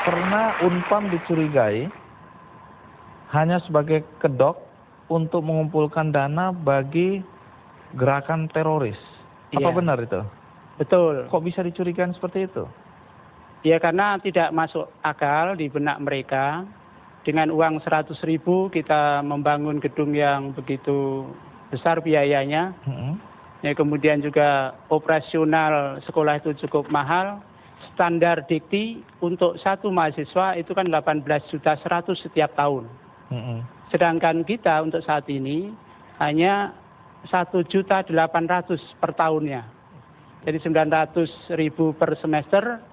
pernah Unpam dicurigai hanya sebagai kedok untuk mengumpulkan dana bagi gerakan teroris. Apa Iya. benar itu? Betul. Kok bisa dicurigai seperti itu? Ya karena tidak masuk akal di benak mereka. Dengan uang 100.000 kita membangun gedung yang begitu besar biayanya. Ya, kemudian juga operasional sekolah itu cukup mahal. Standar dikti untuk satu mahasiswa itu kan 18.100.000 setiap tahun. Sedangkan kita untuk saat ini hanya 1.800.000 per tahunnya. Jadi 900.000 per semester,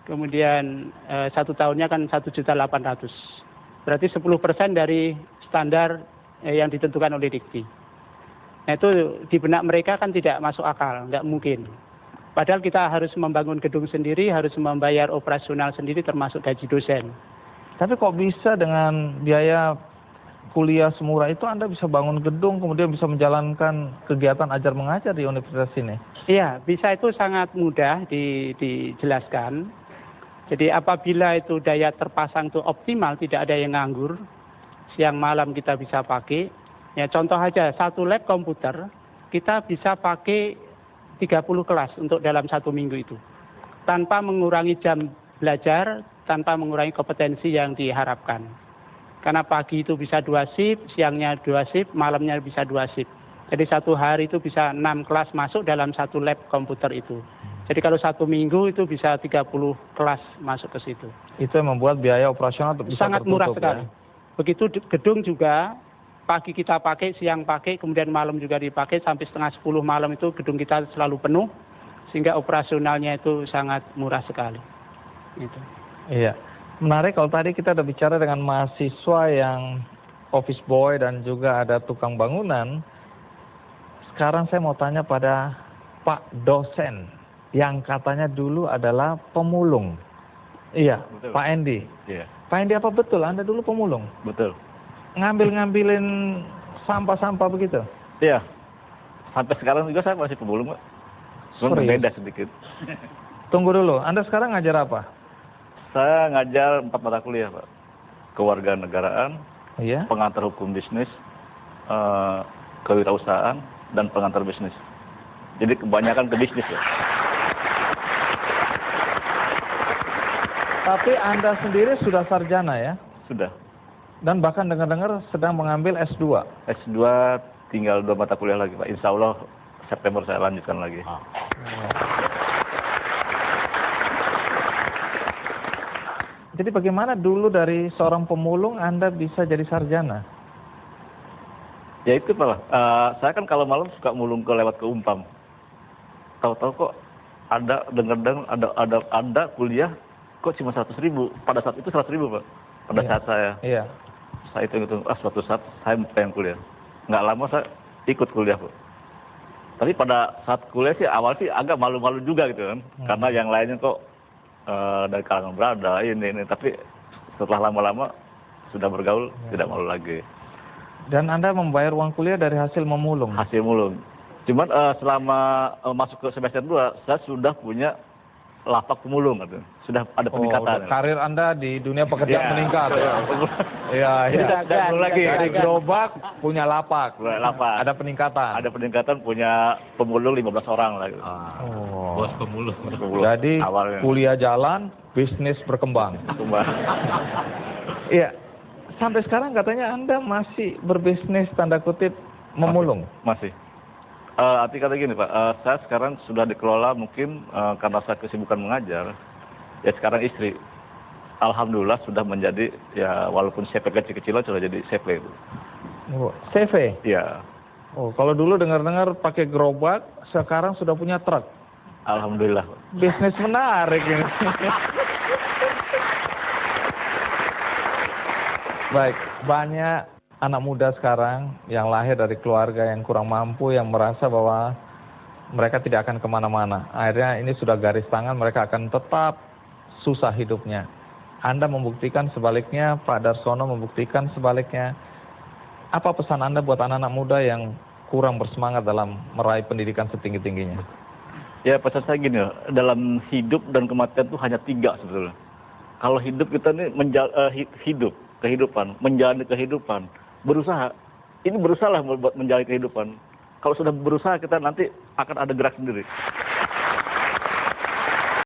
kemudian satu tahunnya kan 1.800.000. Berarti 10% dari standar yang ditentukan oleh dikti. Nah itu di benak mereka kan tidak masuk akal, nggak mungkin. Padahal kita harus membangun gedung sendiri, harus membayar operasional sendiri termasuk gaji dosen. Tapi kok bisa dengan biaya kuliah semurah itu Anda bisa bangun gedung, kemudian bisa menjalankan kegiatan ajar mengajar di universitas ini? Iya, bisa itu sangat mudah dijelaskan. Jadi apabila itu daya terpasang itu optimal, tidak ada yang nganggur, siang malam kita bisa pakai. Ya contoh aja, satu lab komputer kita bisa pakai 30 kelas untuk dalam satu minggu itu. Tanpa mengurangi jam belajar, tanpa mengurangi kompetensi yang diharapkan. Karena pagi itu bisa 2 shift, siangnya 2 shift, malamnya bisa 2 shift. Jadi satu hari itu bisa 6 kelas masuk dalam satu lab komputer itu. Jadi kalau satu minggu itu bisa 30 kelas masuk ke situ. Itu yang membuat biaya operasional bisa sangat murah Ya? sekali. Begitu gedung juga, pagi kita pakai, siang pakai, kemudian malam juga dipakai, sampai 9:30 malam itu gedung kita selalu penuh, sehingga operasionalnya itu sangat murah sekali. Gitu. Iya, menarik kalau tadi kita udah bicara dengan mahasiswa yang office boy dan juga ada tukang bangunan. Sekarang saya mau tanya pada Pak dosen yang katanya dulu adalah pemulung. Iya, betul. Pak Endi. Iya. Pak Endi, apa betul Anda dulu pemulung? Betul. Ngambilin sampah-sampah begitu? Iya. Sampai sekarang juga saya masih pemulung, Pak. Cuma berbeda sedikit. Tunggu dulu, Anda sekarang ngajar apa? Saya ngajar 4 mata kuliah, Pak. Kewarganegaraan, iya, pengantar hukum bisnis, kewirausahaan, dan pengantar bisnis. Jadi kebanyakan ke bisnis, ya. Tapi Anda sendiri sudah sarjana ya? Sudah. Dan bahkan dengar-dengar sedang mengambil S2. S2 tinggal 2 mata kuliah lagi, Pak. Insya Allah September saya lanjutkan lagi. Jadi bagaimana dulu dari seorang pemulung Anda bisa jadi sarjana? Ya itu Pak. Saya kan kalau malam suka mulung lewat ke Unpam. Tahu-tahu kok ada dengar-dengar ada kuliah kok cuma 100.000. Pada saat itu 100.000, Pak. Pada saat saya. Iya. Saya hitung suatu saat saya pengen kuliah. Nggak lama saya ikut kuliah, Pak. Tapi pada saat kuliah sih awal sih agak malu-malu juga gitu kan. Karena yang lainnya kok dari kalangan berada ini. Tapi setelah lama-lama sudah bergaul tidak malu lagi. Dan Anda membayar uang kuliah dari hasil memulung? Hasil mulung. Cuman selama masuk ke semester 2 saya sudah punya lapak pemulung, gitu. Sudah ada peningkatan. Karir Anda di dunia pekerjaan meningkat. Iya, Dan lagi dari gerobak punya lapak. Lapak. Ada peningkatan. Ada peningkatan, punya pemulung 15 orang lah. Gitu. Bos pemulung. Jadi awalnya kuliah jalan, bisnis berkembang. Iya. Sampai sekarang katanya Anda masih berbisnis tanda kutip memulung. Masih. Arti kata gini Pak, saya sekarang sudah dikelola mungkin karena saya kesibukan mengajar, ya sekarang istri, alhamdulillah sudah menjadi ya walaupun CV kecil-kecilan sudah jadi CV itu. CV? Iya. Oh, kalau dulu dengar-dengar pakai gerobak, sekarang sudah punya truk. Alhamdulillah. Bisnis menarik ini. Baik, banyak anak muda sekarang yang lahir dari keluarga yang kurang mampu, yang merasa bahwa mereka tidak akan kemana-mana. Akhirnya ini sudah garis tangan, mereka akan tetap susah hidupnya. Anda membuktikan sebaliknya, Pak Darsono membuktikan sebaliknya. Apa pesan Anda buat anak-anak muda yang kurang bersemangat dalam meraih pendidikan setinggi-tingginya? Ya pesan saya gini, dalam hidup dan kematian itu hanya 3 sebetulnya. kalau hidup kita ini kehidupan, menjalani kehidupan, berusaha. Ini berusaha lah buat menjalani kehidupan. Kalau sudah berusaha kita nanti akan ada gerak sendiri.